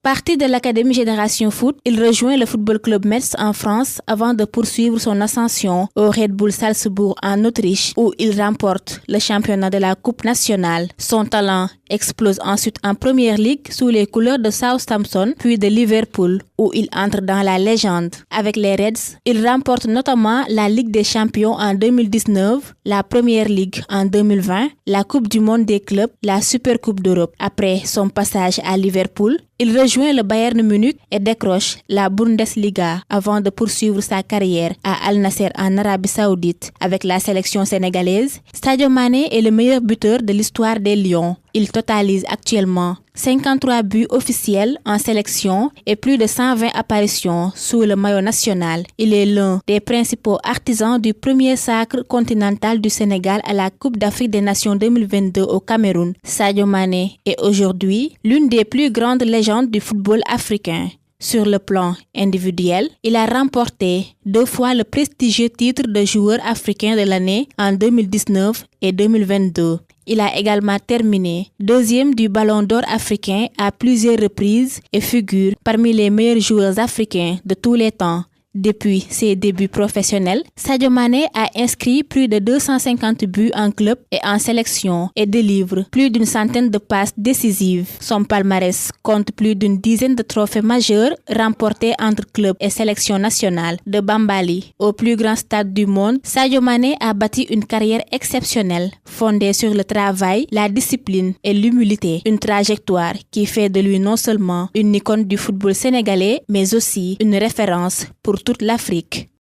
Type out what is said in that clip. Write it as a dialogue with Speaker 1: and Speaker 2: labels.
Speaker 1: Parti de l'Académie Génération Foot, il rejoint le Football Club Metz en France avant de poursuivre son ascension au Red Bull Salzbourg en Autriche où il remporte le championnat de la Coupe nationale. Son talent explose ensuite en Première Ligue sous les couleurs de Southampton puis de Liverpool où il entre dans la légende. Avec les Reds, il remporte notamment la Ligue des Champions en 2019, la Première Ligue en 2020, la Coupe du Monde des clubs, la Supercoupe d'Europe. Après son passage à Liverpool, il rejoint le Bayern Munich et décroche la Bundesliga avant de poursuivre sa carrière à Al Nasser en Arabie Saoudite avec la sélection sénégalaise. Sadio Mané est le meilleur buteur de l'histoire des Lions. Il totalise actuellement 53 buts officiels en sélection et plus de 120 apparitions sous le maillot national. Il est l'un des principaux artisans du premier sacre continental du Sénégal à la Coupe d'Afrique des Nations 2022 au Cameroun. Sadio Mané est aujourd'hui l'une des plus grandes légendes du football africain. Sur le plan individuel, il a remporté 2 fois le prestigieux titre de joueur africain de l'année en 2019 et 2022. Il a également terminé 2e du Ballon d'Or africain à plusieurs reprises et figure parmi les meilleurs joueurs africains de tous les temps. Depuis ses débuts professionnels, Sadio Mané a inscrit plus de 250 buts en club et en sélection et délivre plus d'une centaine de passes décisives. Son palmarès compte plus d'une dizaine de trophées majeurs remportés entre clubs et sélections nationales. De Bambali au plus grand stade du monde, Sadio Mané a bâti une carrière exceptionnelle, fondée sur le travail, la discipline et l'humilité. Une trajectoire qui fait de lui non seulement une icône du football sénégalais, mais aussi une référence pour toute l'Afrique.